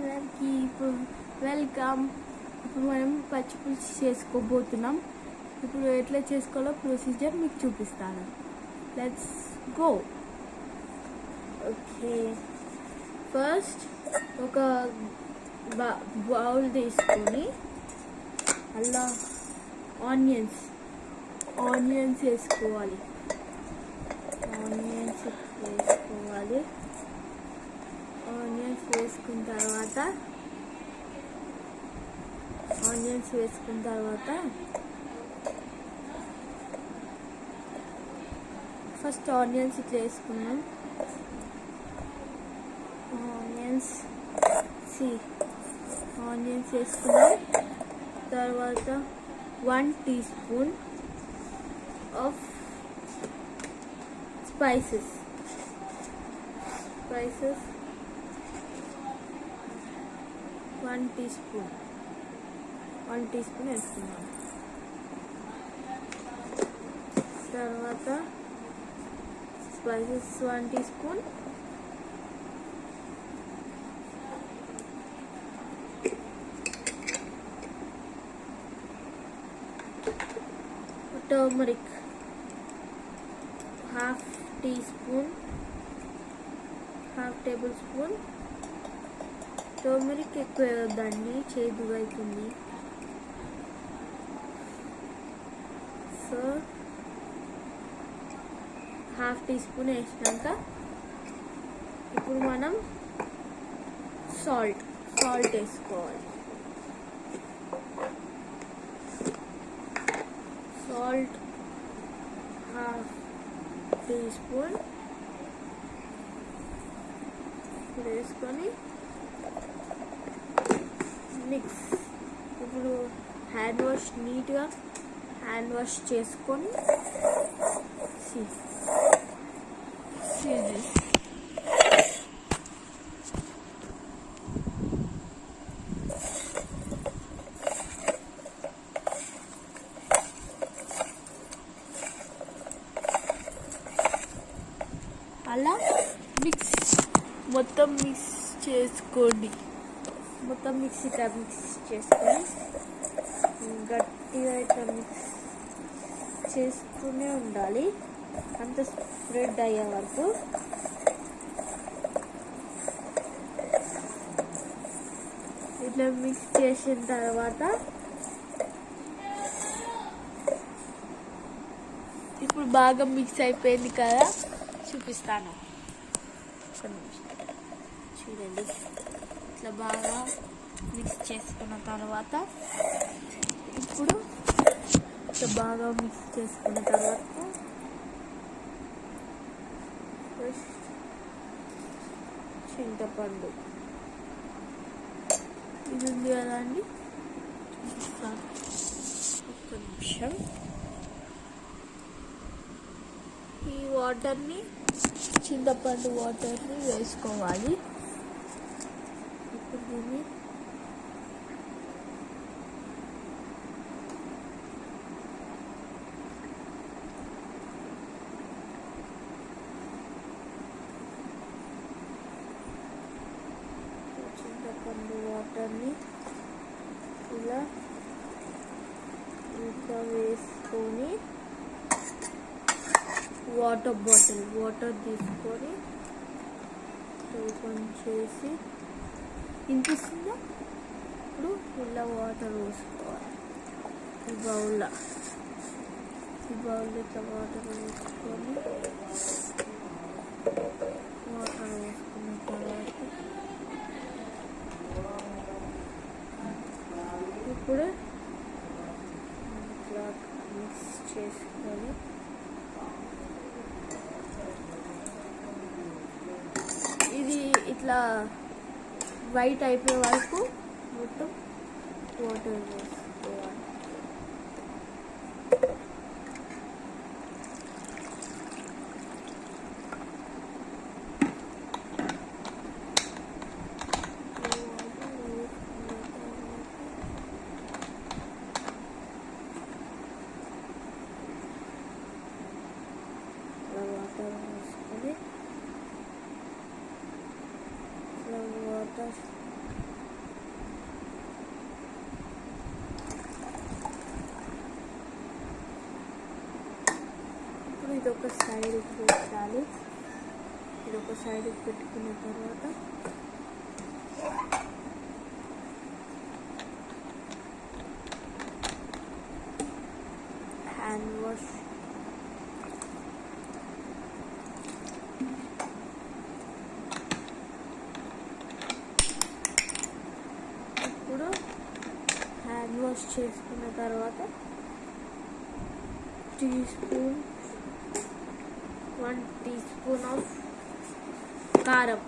అందరికీ ఇప్పుడు వెల్కమ్. ఇప్పుడు మనం పచ్చిపులుసు చేసుకోబోతున్నాం. ఇప్పుడు ఎట్లా చేసుకోవాలో ప్రొసీజర్ మీకు చూపిస్తాను. Let's go. ఓకే, ఫస్ట్ ఒక బౌల్ తీసుకొని అలా ఆనియన్స్ వేసుకోవాలి. ఆనియన్స్ వేసుకున్న తర్వాత ఫస్ట్ ఆనియన్స్ ఇట్లా వేసుకున్నాం. ఆనియన్స్ వేసుకున్నాం తర్వాత 1 teaspoon ఆఫ్ స్పైసెస్ 1 teaspoon వేసుకున్నాం. తర్వాత spices 1 teaspoon, turmeric 1/2 tablespoon. Turmeric ఎక్కువ వేయొద్దండి, చేదుగా అవుతుంది. సో 1/2 teaspoon వేసినాక ఇప్పుడు మనం సాల్ట్ వేసుకోవాలి. సాల్ట్ 1/2 teaspoon వేసుకొని మిక్స్. ఇప్పుడు నీట్గా హ్యాండ్ వాష్ చేసుకొని అలా మొత్తం మిక్స్ చేసుకొని గట్టిగా ఇట్లా మిక్స్ చేస్తూనే ఉండాలి, అంత స్ప్రెడ్ అయ్యే వరకు. ఇట్లా మిక్స్ చేసిన తర్వాత ఇప్పుడు బాగా మిక్స్ అయిపోయింది కదా, చూపిస్తాను. చూడండి, ఇట్లా బాగా మిక్స్ చేసుకున్న తర్వాత చింతపండు ఇది ఉంది కదా అండి, ఒక్క నిమిషం. ఈ చింతపండు వాటర్ని వేసుకోవాలి. ఇప్పుడు దీన్ని ఇలా వేసుకొని వాటర్ తీసుకొని ఓపెన్ చేసి ఇంపిస్తుందా. ఇప్పుడు ఇలా వాటర్ వేసుకోవాలి. ఈ బౌల్లో ఇట్లా వాటర్ వేసుకున్న తర్వాత ఇప్పుడు ఇట్లా మిక్స్ చేసుకొని ఇది ఇట్లా వైట్ అయిపోయే వరకు మొత్తం వాటర్ వేసుకోవాలి. వాటర్ ఒక సైడ్కి పెట్టాలి. ఇది ఒక సైడ్కి పెట్టుకున్న తర్వాత హ్యాండ్ వాష్ ఇప్పుడు హ్యాండ్ వాష్ చేసుకున్న తర్వాత 1 teaspoon ఆఫ్ కారం,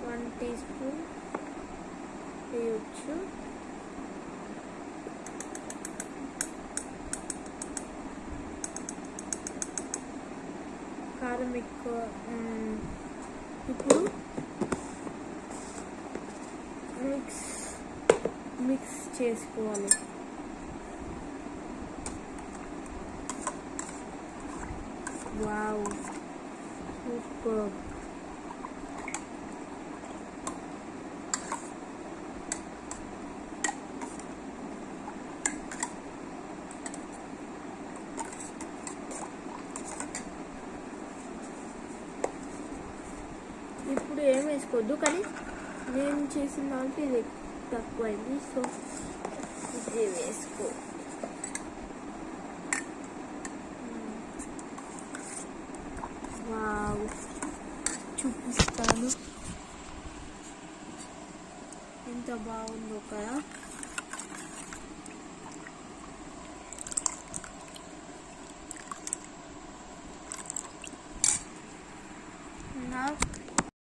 1 teaspoon వేయచ్చు. కారం ఎక్కువ. ఇప్పుడు మిక్స్ చేసుకోవాలి. Wow, super. ఇప్పుడు ఏం వేసుకోవద్దు, కానీ నేను చేసిన దాంట్లో ఇది తక్కువైంది, సో ఇది వేసుకో. వావ్, చూపిస్తాను ఎంత బాగుందో కదా.